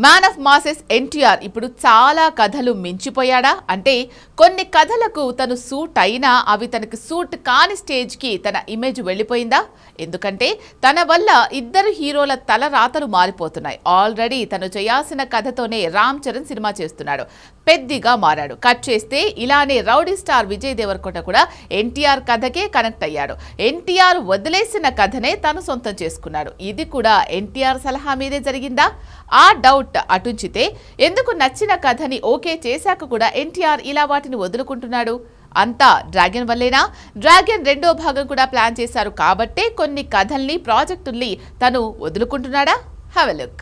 Man of masses NTR ఇప్పుడు చాలా కథలు మించిపోయాడా అంటే కొన్ని కథలకు తను సూట్ అయినా అవి తనకి సూట్ కాని స్టేజ్కి తన ఇమేజ్ వెళ్ళిపోయిందా? ఎందుకంటే తన వల్ల ఇద్దరు హీరోల తల రాతలు మారిపోతున్నాయి. ఆల్రెడీ తను చేయాల్సిన కథతోనే రామ్ చరణ్ సినిమా చేస్తున్నాడు, పెద్దగా మారాడు. కట్ చేస్తే ఇలానే రౌడీ స్టార్ విజయ్ దేవరకొండ కూడా ఎన్టీఆర్ కథకే కనెక్ట్ అయ్యాడు. ఎన్టీఆర్ వదిలేసిన కథనే తను సొంతం చేసుకున్నాడు. ఇది కూడా ఎన్టీఆర్ సలహా మీదే జరిగిందా? ఆ డౌట్ అటుంచితే ఎందుకు నచ్చిన కథని ఓకే చేశాక కూడా ఎన్టీఆర్ ఇలా వాటిని వదులుకుంటున్నాడు? అంతా డ్రాగన్ వల్లేనా? డ్రాగన్ రెండో భాగం కూడా ప్లాన్ చేశారు కాబట్టే కొన్ని కథల్ని ప్రాజెక్టుల్ని తను వదులుకుంటున్నాడా? Have a look.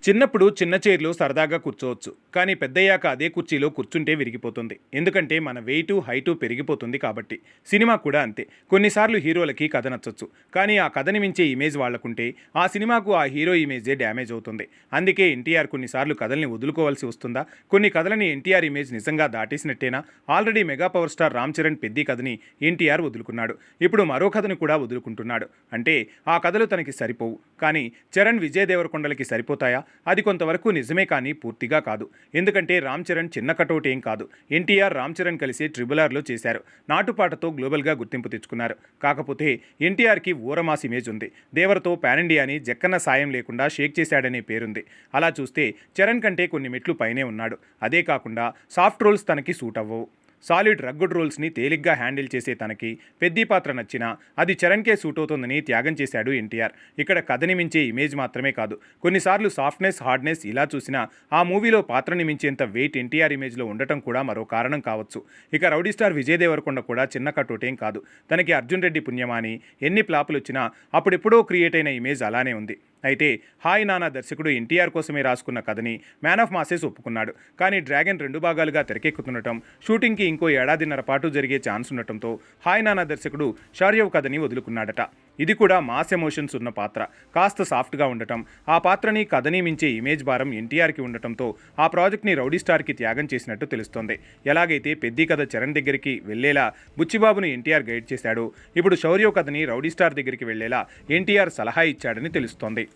చిన్నప్పుడు చిన్న చైర్లో సరదాగా కూర్చోవచ్చు, కానీ పెద్దయ్యాక అదే కుర్చీలో కూర్చుంటే విరిగిపోతుంది. ఎందుకంటే మన వెయిటు హైటు పెరిగిపోతుంది కాబట్టి. సినిమా కూడా అంతే. కొన్నిసార్లు హీరోలకి కథ నచ్చొచ్చు, కానీ ఆ కథని మించే ఇమేజ్ వాళ్లకుంటే ఆ సినిమాకు ఆ హీరో ఇమేజే డ్యామేజ్ అవుతుంది. అందుకే ఎన్టీఆర్ కొన్నిసార్లు కథల్ని వదులుకోవాల్సి వస్తుందా? కొన్ని కథలని ఎన్టీఆర్ ఇమేజ్ నిజంగా దాటేసినట్టేనా? Already mega power star Ram Charan Peddi కథని ఎన్టీఆర్ వదులుకున్నాడు. ఇప్పుడు మరో కథను కూడా వదులుకుంటున్నాడు. అంటే ఆ కథలు తనకి సరిపోవు, కానీ చరణ్ విజయ్ దేవరకొండలకి సరిపోతాయా? అది కొంతవరకు నిజమే, కానీ పూర్తిగా కాదు. ఎందుకంటే రామ్ చరణ్ చిన్న కటౌట్ ఏం కాదు. ఎన్టీఆర్ రామ్ చరణ్ కలిసి RRRలో చేశారు. నాటుపాటతో గ్లోబల్గా గుర్తింపు తెచ్చుకున్నారు. కాకపోతే ఎన్టీఆర్కి ఊరమాస్ ఇమేజ్ ఉంది. దేవరతో పాన్ ఇండియాని జక్కన్న సాయం లేకుండా షేక్ చేశాడనే పేరుంది. అలా చూస్తే చరణ్ కంటే కొన్ని మెట్లు పైనే ఉన్నాడు. అదే కాకుండా సాఫ్ట్ రోల్స్ తనకి సూట్ అవ్వవు. సాలిడ్ రగ్గుడ్ రోల్స్ని తేలిగ్గా హ్యాండిల్ చేసే తనకి పెద్ది పాత్ర నచ్చినా అది చరణ్కే సూట్ అవుతుందని త్యాగం చేశాడు ఎన్టీఆర్. ఇక్కడ కథని మించే ఇమేజ్ మాత్రమే కాదు, కొన్నిసార్లు సాఫ్ట్నెస్ హార్డ్నెస్ ఇలా చూసినా ఆ మూవీలో పాత్రని మించేంత వెయిట్ ఎన్టీఆర్ ఇమేజ్లో ఉండటం కూడా మరో కారణం కావచ్చు. ఇక రౌడీ స్టార్ విజయ్ దేవరకొండ కూడా చిన్న కటోటేం కాదు. తనకి అర్జున్ రెడ్డి పుణ్యమాని ఎన్ని ఫ్లాపులు వచ్చినా అప్పుడెప్పుడో క్రియేట్ అయిన ఇమేజ్ అలానే ఉంది. అయితే హాయ్ నానా దర్శకుడు ఎన్టీఆర్ కోసమే రాసుకున్న కథని మ్యాన్ ఆఫ్ మాసెస్ ఒప్పుకున్నాడు. కానీ డ్రాగన్ 2 భాగాలుగా తెరకెక్కుతుండటం, షూటింగ్కి ఇంకో ఏడాదిన్నర పాటు జరిగే ఛాన్స్ ఉండటంతో హాయ్ నానా దర్శకుడు షార్యవ్ కథని వదులుకున్నాడట. ఇది కూడా మాస్ ఎమోషన్స్ ఉన్న పాత్ర, కాస్త సాఫ్ట్గా ఉండటం, ఆ పాత్రని కథని మించే ఇమేజ్ భారం ఎన్టీఆర్కి ఉండటంతో ఆ ప్రాజెక్ట్ని రౌడీ స్టార్కి త్యాగం చేసినట్టు తెలుస్తోంది. ఎలాగైతే పెద్ది కథ చరణ్ దగ్గరికి వెళ్లేలా బుచ్చిబాబును ఎన్టీఆర్ గైడ్ చేశాడు, ఇప్పుడు శౌర్యవ్ కథని రౌడీ స్టార్ దగ్గరికి వెళ్లేలా ఎన్టీఆర్ సలహా ఇచ్చాడని తెలుస్తోంది.